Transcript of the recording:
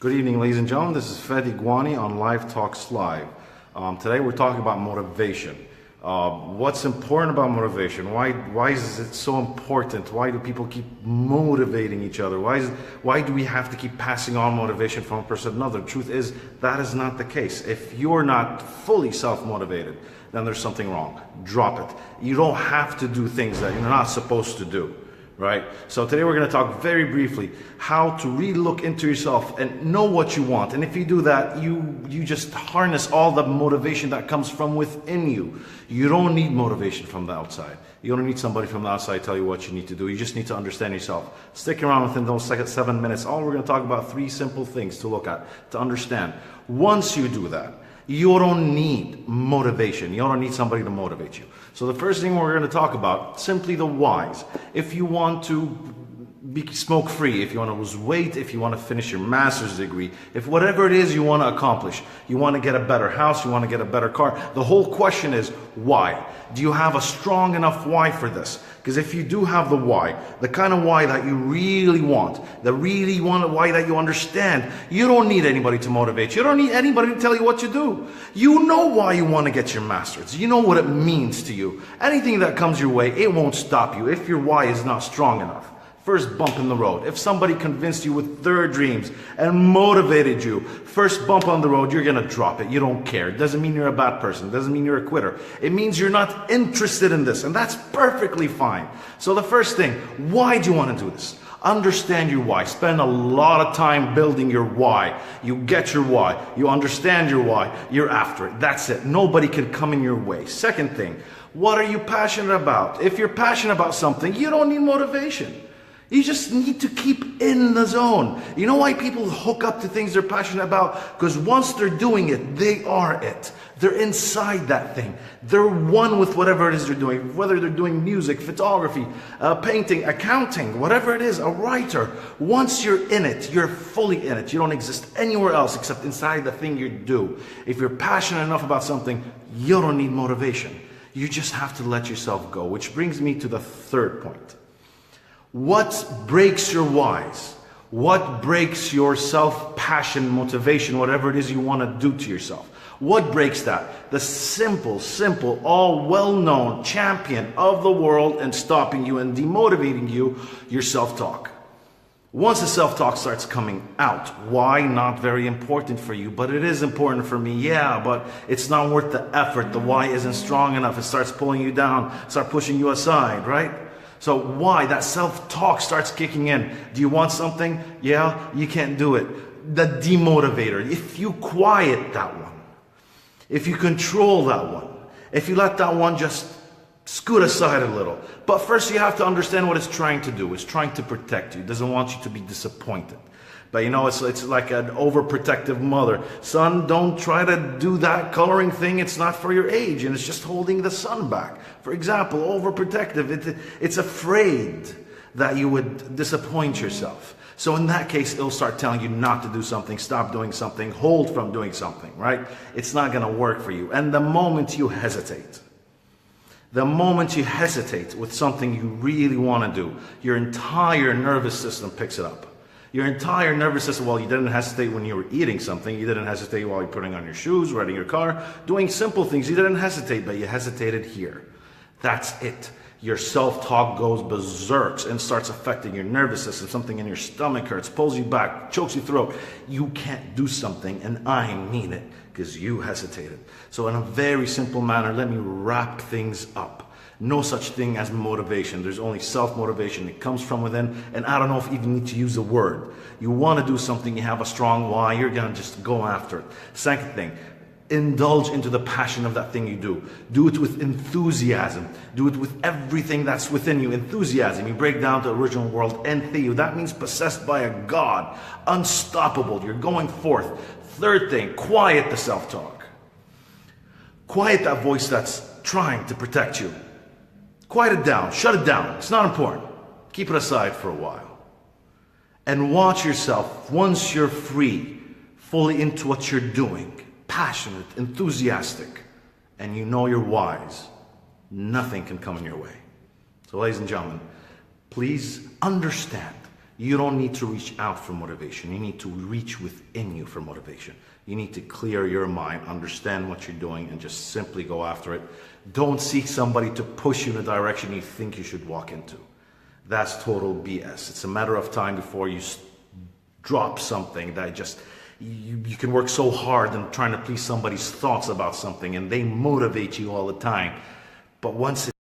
Good evening, ladies and gentlemen. This is Fadi Gwanny on Live Talks Live. Today we're talking about motivation. What's important about motivation? Why is it so important? Why do people keep motivating each other? Why do we have to keep passing on motivation from one person to another? The truth is, that is not the case. If you're not fully self-motivated, then there's something wrong. Drop it. You don't have to do things that you're not supposed to do. Right? So today we're going to talk very briefly how to really look into yourself and know what you want. And if you do that, you just harness all the motivation that comes from within you. You don't need motivation from the outside. You don't need somebody from the outside to tell you what you need to do. You just need to understand yourself. Stick around within those 7 minutes. All we're going to talk about 3 simple things to look at, to understand. Once you do that, you don't need motivation. You don't need somebody to motivate you. So the first thing we're going to talk about, simply the whys. If you want to be smoke free, if you want to lose weight, if you want to finish your master's degree, if whatever it is you want to accomplish, you want to get a better house, you want to get a better car, the whole question is why? Do you have a strong enough why for this? Because if you do have the why, the kind of why that you really want, why that you understand, you don't need anybody to motivate you. You don't need anybody to tell you what to do. You know why you want to get your master's. You know what it means to you. Anything that comes your way, it won't stop you if your why is not strong enough. First bump in the road. If somebody convinced you with their dreams and motivated you, first bump on the road, you're going to drop it. You don't care. It doesn't mean you're a bad person. It doesn't mean you're a quitter. It means you're not interested in this, and that's perfectly fine. So the first thing, why do you want to do this? Understand your why. Spend a lot of time building your why. You get your why. You understand your why. You're after it. That's it. Nobody can come in your way. Second thing, what are you passionate about? If you're passionate about something, you don't need motivation. You just need to keep in the zone. You know why people hook up to things they're passionate about? Because once they're doing it, they are it. They're inside that thing. They're one with whatever it is they're doing. Whether they're doing music, photography, painting, accounting, whatever it is, a writer. Once you're in it, you're fully in it. You don't exist anywhere else except inside the thing you do. If you're passionate enough about something, you don't need motivation. You just have to let yourself go. Which brings me to the third point. What breaks your whys? What breaks your self-passion, motivation, whatever it is you want to do to yourself? What breaks that? The simple, all well-known champion of the world and stopping you and demotivating you, your self-talk. Once the self-talk starts coming out, why? Not very important for you, but it is important for me. Yeah, but it's not worth the effort. The why isn't strong enough. It starts pulling you down, start pushing you aside, right? So why? That self-talk starts kicking in. Do you want something? Yeah, you can't do it. The demotivator. If you quiet that one, if you control that one, if you let that one just scoot aside a little. But first you have to understand what it's trying to do. It's trying to protect you. It doesn't want you to be disappointed. But you know, it's like an overprotective mother. Son, don't try to do that coloring thing. It's not for your age, and it's just holding the sun back. For example, overprotective. It's afraid that you would disappoint yourself. So in that case, it'll start telling you not to do something, stop doing something, hold from doing something, right? It's not going to work for you. And the moment you hesitate with something you really want to do, your entire nervous system picks it up. Your entire nervous system, well, you didn't hesitate when you were eating something. You didn't hesitate while you're putting on your shoes, riding your car, doing simple things. You didn't hesitate, but you hesitated here. That's it. Your self-talk goes berserk and starts affecting your nervous system. Something in your stomach hurts, pulls you back, chokes your throat. You can't do something, and I mean it, because you hesitated. So in a very simple manner, let me wrap things up. No such thing as motivation. There's only self-motivation. It comes from within, and I don't know if you even need to use a word. You want to do something, you have a strong why, you're going to just go after it. Second thing, indulge into the passion of that thing you do. Do it with enthusiasm. Do it with everything that's within you. Enthusiasm. You break down to the original world, entheo. That means possessed by a God. Unstoppable. You're going forth. Third thing, quiet the self-talk. Quiet that voice that's trying to protect you. Quiet it down. Shut it down. It's not important. Keep it aside for a while. And watch yourself, once you're free, fully into what you're doing, passionate, enthusiastic, and you know your whys, nothing can come in your way. So ladies and gentlemen, please understand You don't need to reach out for motivation. You need to reach within you for motivation. You need to clear your mind, understand what you're doing, and just simply go after it. Don't seek somebody to push you in a direction you think you should walk into. That's total BS. It's a matter of time before you drop something that just, you can work so hard and trying to please somebody's thoughts about something, and they motivate you all the time. But once